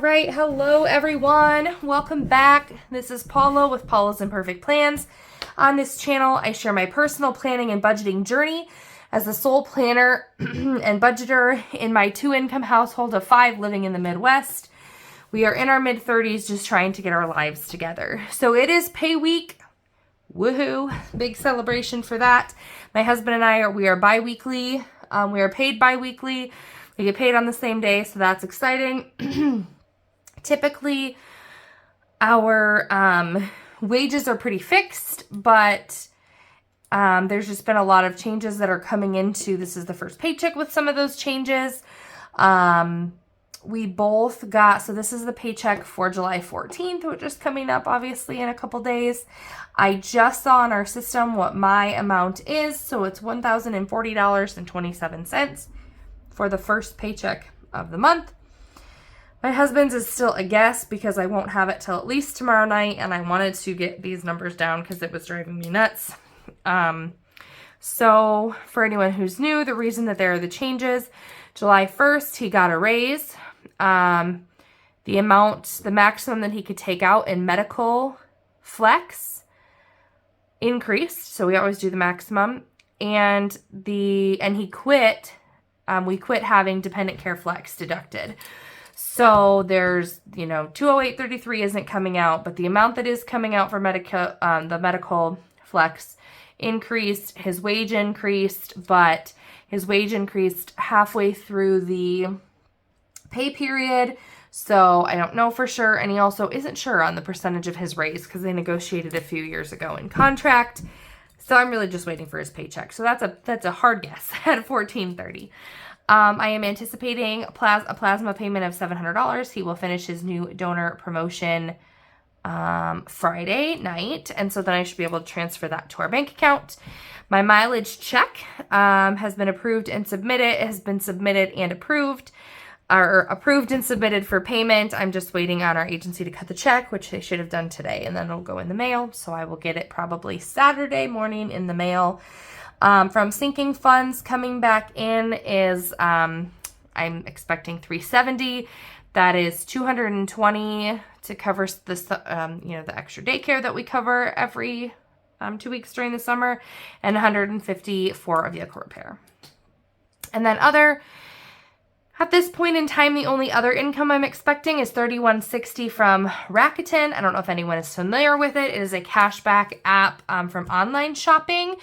right, hello everyone. Welcome back. This is Paula with Paula's Imperfect Plans. On this channel, I share my personal planning and budgeting journey as a sole planner and budgeter in my 2-income household of 5 living in the Midwest. We are in our mid-30s just trying to get our lives together. So it is pay week. Woohoo. Big celebration for that. My husband and I we are bi-weekly. We are paid bi-weekly. We get paid on the same day, so that's exciting. Typically, our wages are pretty fixed, but there's just been a lot of changes that are coming into. This is the first paycheck with some of those changes. We both got, so this is the paycheck for July 14th, which is coming up obviously in a couple days. I just saw in our system what my amount is, so it's $1,040.27 for the first paycheck of the month. My husband's is still a guess because I won't have it till at least tomorrow night, and I wanted to get these numbers down because it was driving me nuts. So for anyone who's new, the reason that there are the changes, July 1st, he got a raise. The maximum that he could take out in medical flex increased. So we always do the maximum. And he quit. We quit having dependent care flex deducted. So there's, 208.33 isn't coming out, but the amount that is coming out for the medical flex increased. His wage increased, but his wage increased halfway through the pay period. So I don't know for sure. And he also isn't sure on the percentage of his raise because they negotiated a few years ago in contract. So I'm really just waiting for his paycheck. So that's a hard guess at $1,430. I am anticipating a plasma payment of $700. He will finish his new donor promotion Friday night, and so then I should be able to transfer that to our bank account. My mileage check has been approved and submitted. It has been submitted and approved, or approved and submitted for payment. I'm just waiting on our agency to cut the check, which they should have done today, and then it'll go in the mail. So I will get it probably Saturday morning in the mail. From sinking funds coming back in is, I'm expecting $370. That is $220 to cover this, the extra daycare that we cover every 2 weeks during the summer, and $150 for a vehicle repair. And then at this point in time, the only other income I'm expecting is $31.60 from Rakuten. I don't know if anyone is familiar with it. It is a cashback app from online shopping.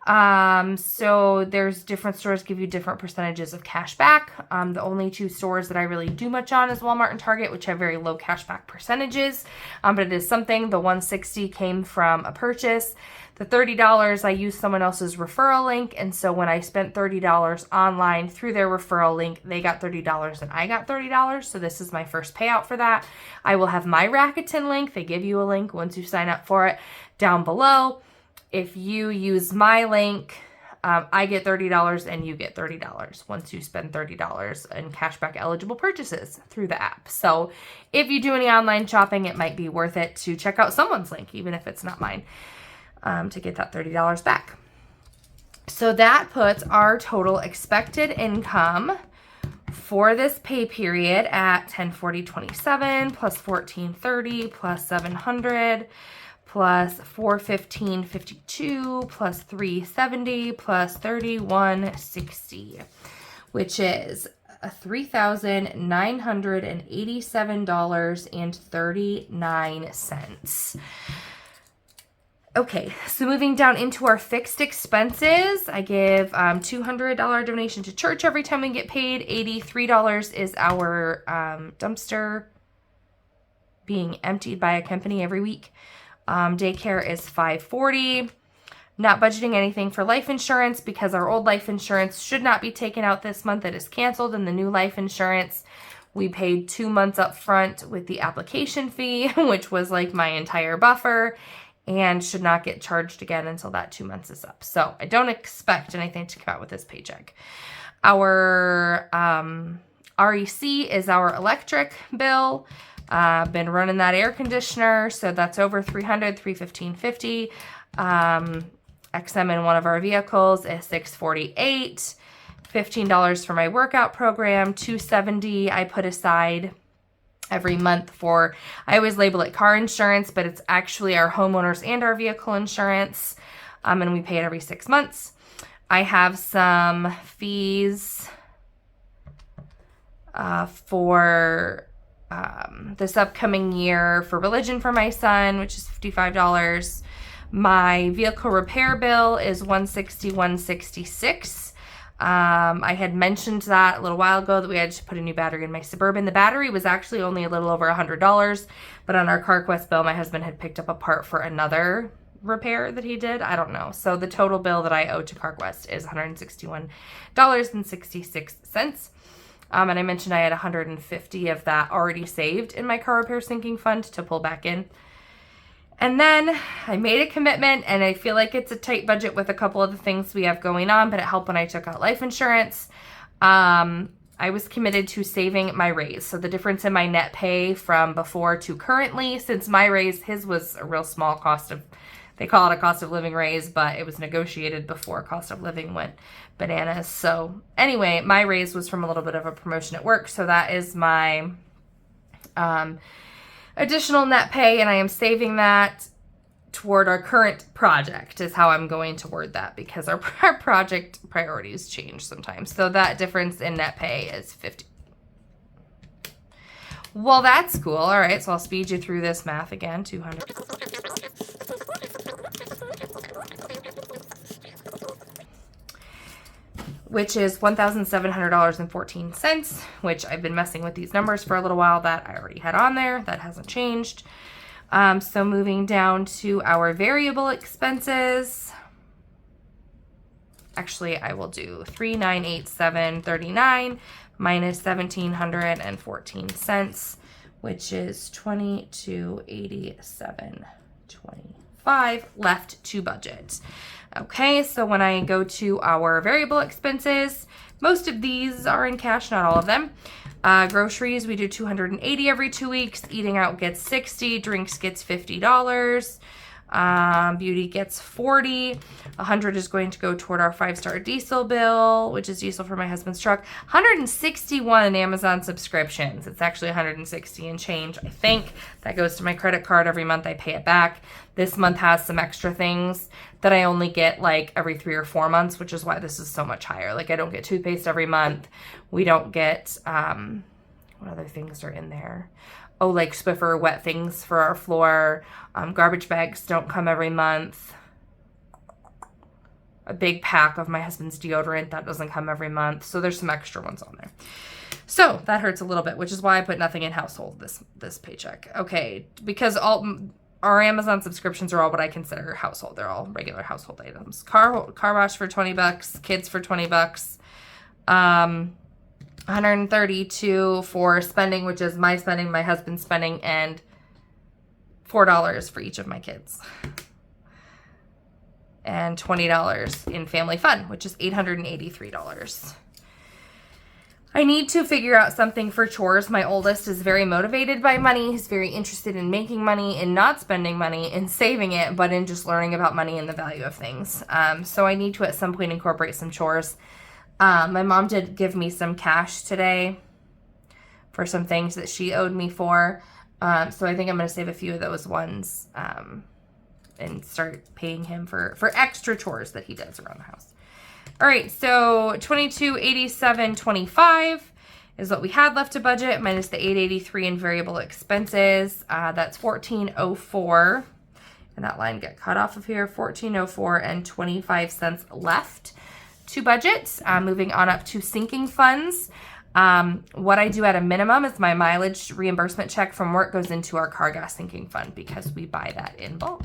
So there's different stores give you different percentages of cash back. The only 2 stores that I really do much on is Walmart and Target, which have very low cash back percentages. But it is something. The $160 came from a purchase. The $30, I used someone else's referral link. And so when I spent $30 online through their referral link, they got $30 and I got $30. So this is my first payout for that. I will have my Rakuten link. They give you a link once you sign up for it down below. If you use my link, I get $30 and you get $30 once you spend $30 in cashback eligible purchases through the app. So if you do any online shopping, it might be worth it to check out someone's link, even if it's not mine, to get that $30 back. So that puts our total expected income for this pay period at $1040.27 plus $1430 plus $700 plus $415.52 plus $370 plus $31.60, which is $3,987.39. Okay, so moving down into our fixed expenses, I give $200 donation to church every time we get paid. $83 is our dumpster being emptied by a company every week. Daycare is $540. Not budgeting anything for life insurance because our old life insurance should not be taken out this month. It is canceled, and the new life insurance, we paid 2 months up front with the application fee, which was like my entire buffer, and should not get charged again until that 2 months is up. So I don't expect anything to come out with this paycheck. Our REC is our electric bill. Been running that air conditioner, so that's over $300, $315.50. XM in one of our vehicles is $648. $15 for my workout program, $270 I put aside every month for, I always label it car insurance, but it's actually our homeowners and our vehicle insurance. And we pay it every 6 months. I have some fees for this upcoming year for religion for my son, which is $55. My vehicle repair bill is $160, $166. I had mentioned that a little while ago that we had to put a new battery in my Suburban. The battery was actually only a little over $100, but on our CarQuest bill, my husband had picked up a part for another repair that he did. I don't know. So the total bill that I owe to CarQuest is $161.66. And I mentioned I had $150 of that already saved in my car repair sinking fund to pull back in. And then I made a commitment, and I feel like it's a tight budget with a couple of the things we have going on, but it helped when I took out life insurance. I was committed to saving my raise. So the difference in my net pay from before to currently, since my raise, his was a real small cost of, they call it a cost of living raise, but it was negotiated before cost of living went bananas. So anyway, my raise was from a little bit of a promotion at work. So that is my additional net pay, and I am saving that toward our current project is how I'm going to word that, because our project priorities change sometimes. So that difference in net pay is $50. Well, that's cool. All right, so I'll speed you through this math again. 200. Which is $1,700.14, which I've been messing with these numbers for a little while. That I already had on there. That hasn't changed. So moving down to our variable expenses. Actually, I will do $3,987.39 minus $1,714, which is $2,287.25 left to budget. Okay, so when I go to our variable expenses, most of these are in cash, not all of them. Groceries, we do $280 every 2 weeks. Eating out gets $60. Drinks gets $50. Beauty gets $40. $100 is going to go toward our 5-star diesel bill, which is diesel for my husband's truck. $161 in Amazon subscriptions. It's actually $160 and change, I think. That goes to my credit card every month. I pay it back. This month has some extra things that I only get like every 3 or 4 months, which is why this is so much higher. Like I don't get toothpaste every month. We don't get, what other things are in there? Oh, like Swiffer wet things for our floor. Garbage bags don't come every month. A big pack of my husband's deodorant, that doesn't come every month. So there's some extra ones on there. So that hurts a little bit, which is why I put nothing in household this paycheck. Okay, because our Amazon subscriptions are all what I consider household. They're all regular household items. Car wash for $20, kids for $20. $132 for spending, which is my spending, my husband's spending, and $4 for each of my kids. And $20 in family fun, which is $883. I need to figure out something for chores. My oldest is very motivated by money. He's very interested in making money and not spending money and saving it, but in just learning about money and the value of things. So I need to at some point incorporate some chores. My mom did give me some cash today for some things that she owed me for. So I think I'm going to save a few of those ones and start paying him for extra chores that he does around the house. All right, so $2287.25 is what we had left to budget, minus the $883 in variable expenses. That's $1404, and that line got cut off of here. $1404 and 25 cents left to budget. Moving on up to sinking funds. What I do at a minimum is my mileage reimbursement check from work goes into our car gas sinking fund because we buy that in bulk.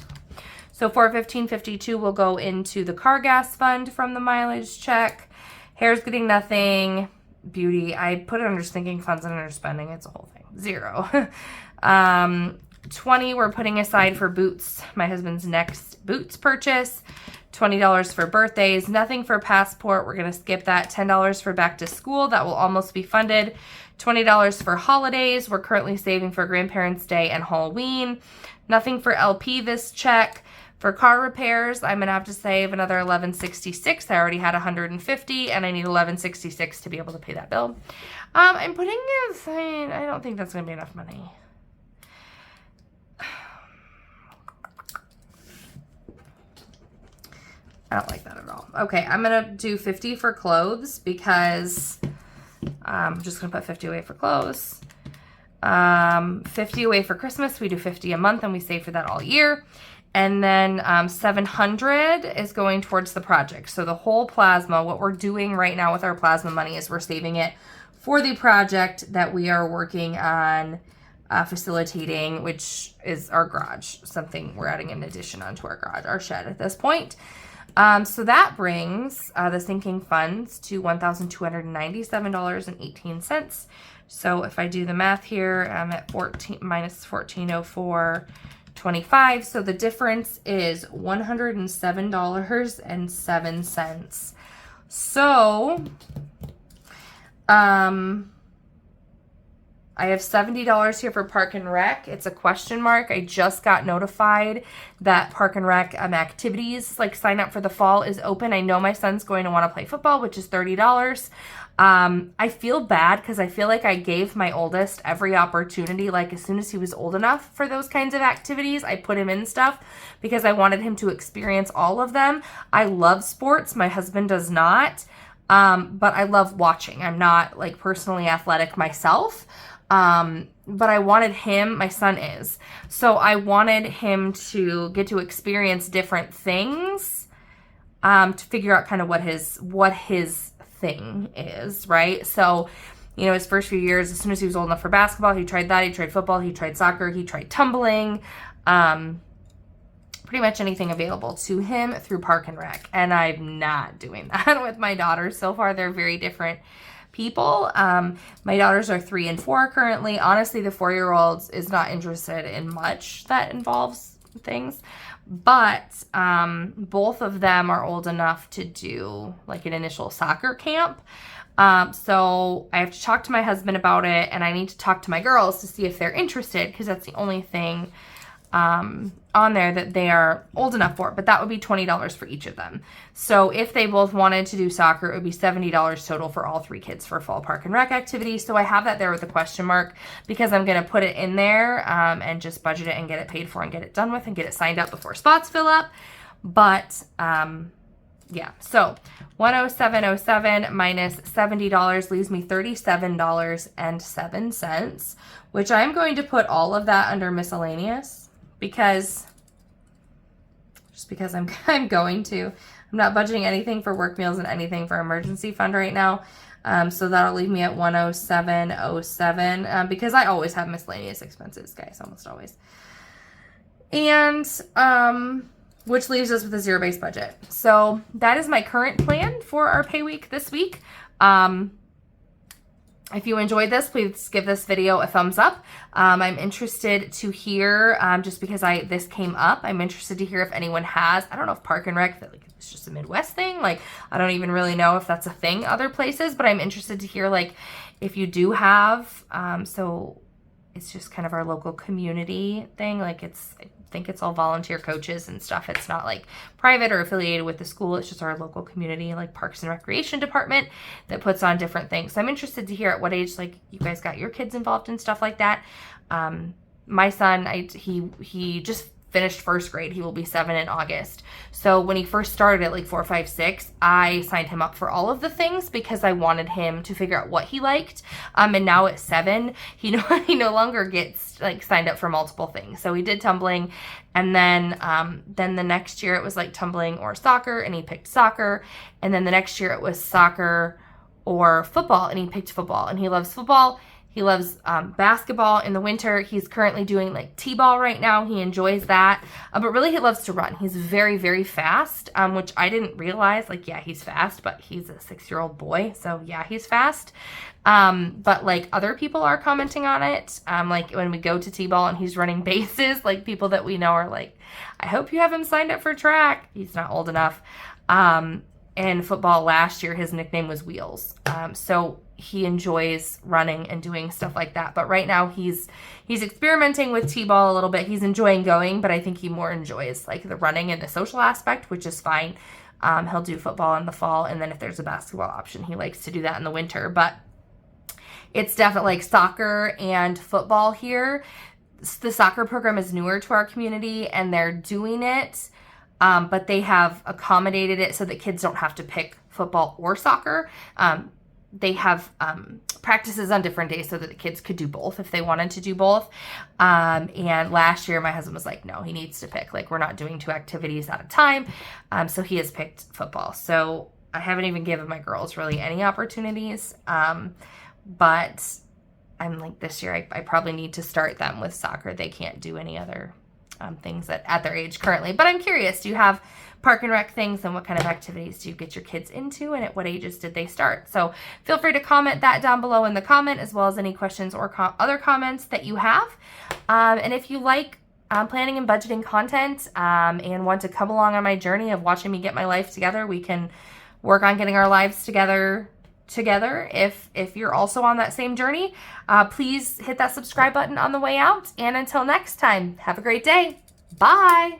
So $415.52 will go into the car gas fund from the mileage check. Hair's getting nothing. Beauty, I put it under sinking funds and under spending. It's a whole thing. 0. 20 we're putting aside for boots. My husband's next boots purchase. $20 for birthdays. Nothing for passport. We're going to skip that. $10 for back to school. That will almost be funded. $20 for holidays. We're currently saving for Grandparents' Day and Halloween. Nothing for LP this check. For car repairs, I'm going to have to save another $11.66. I already had $150, and I need $11.66 to be able to pay that bill. I'm putting aside, I don't think that's going to be enough money. I don't like that at all. Okay, I'm going to do 50 for clothes because I'm just going to put 50 away for clothes. 50 away for Christmas. We do 50 a month and we save for that all year. And then 700 is going towards the project. So the whole plasma, what we're doing right now with our plasma money is we're saving it for the project that we are working on facilitating, which is our garage, something we're adding an addition onto our garage, our shed at this point. So that brings the sinking funds to $1,297.18. So if I do the math here, I'm at 14 minus 1404.25. So the difference is $107.07. So I have $70 here for Park and Rec. It's a question mark. I just got notified that Park and Rec activities, like sign up for the fall, is open. I know my son's going to want to play football, which is $30. I feel bad because I feel like I gave my oldest every opportunity. Like as soon as he was old enough for those kinds of activities, I put him in stuff because I wanted him to experience all of them. I love sports. My husband does not. But I love watching. I'm not like personally athletic myself. But I wanted him, my son is, so I wanted him to get to experience different things, to figure out kind of what his thing is, right? So, you know, his first few years, as soon as he was old enough for basketball, he tried that, he tried football, he tried soccer, he tried tumbling, pretty much anything available to him through Park and Rec. And I'm not doing that with my daughters so far. They're very different people. My daughters are 3 and 4 currently. Honestly, the 4-year-old is not interested in much that involves things, but both of them are old enough to do like an initial soccer camp. So I have to talk to my husband about it, and I need to talk to my girls to see if they're interested, because that's the only thing on there that they are old enough for, but that would be $20 for each of them. So if they both wanted to do soccer, it would be $70 total for all 3 kids for fall Park and Rec activities. So I have that there with a question mark because I'm going to put it in there and just budget it and get it paid for and get it done with and get it signed up before spots fill up. But yeah, so 107.07 minus $70 leaves me $37.07, which I'm going to put all of that under miscellaneous. Because I'm going to. I'm not budgeting anything for work meals and anything for emergency fund right now. So that'll leave me at 107.07 because I always have miscellaneous expenses, guys, almost always. And which leaves us with a zero-based budget. So that is my current plan for our pay week this week. If you enjoyed this, please give this video a thumbs up. I'm interested to hear, just because this came up, I'm interested to hear if anyone has, I don't know if Park and Rec, like, it's just a Midwest thing. Like, I don't even really know if that's a thing other places, but I'm interested to hear, like, if you do have, so it's just kind of our local community thing. Like, I think it's all volunteer coaches and stuff. It's not like private or affiliated with the school. It's just our local community, like Parks and Recreation Department, that puts on different things. So I'm interested to hear at what age, like, you guys got your kids involved in stuff like that. My son, he just finished first grade. He will be 7 in August. So when he first started at like 4, 5, 6, I signed him up for all of the things because I wanted him to figure out what he liked. And now at 7, he no longer gets like signed up for multiple things. So he did tumbling, and then the next year it was like tumbling or soccer, and he picked soccer. And then the next year it was soccer or football, and he picked football, and he loves football. He loves basketball in the winter. He's currently doing like t-ball right now. He enjoys that. But really he loves to run. He's very, very fast, which I didn't realize. Like, yeah, he's fast, but he's a 6-year-old boy. So yeah, he's fast. But like other people are commenting on it. Like when we go to t-ball and he's running bases, like people that we know are like, I hope you have him signed up for track. He's not old enough. In football last year, his nickname was Wheels. So he enjoys running and doing stuff like that. But right now he's experimenting with t-ball a little bit. He's enjoying going, but I think he more enjoys like the running and the social aspect, which is fine. He'll do football in the fall, and then if there's a basketball option, he likes to do that in the winter. But it's definitely like soccer and football here. The soccer program is newer to our community, and they're doing it, but they have accommodated it so that kids don't have to pick football or soccer. They have practices on different days so that the kids could do both if they wanted to do both. And last year, my husband was like, no, he needs to pick. Like, we're not doing 2 activities at a time. So he has picked football. So I haven't even given my girls really any opportunities. But I'm like, this year, I probably need to start them with soccer. They can't do any other things at their age currently. But I'm curious, do you have park and rec things, and what kind of activities do you get your kids into, and at what ages did they start? So feel free to comment that down below in the comment, as well as any questions or other comments that you have. And if you like planning and budgeting content and want to come along on my journey of watching me get my life together, we can work on getting our lives together. If you're also on that same journey, please hit that subscribe button on the way out. And until next time, have a great day. Bye.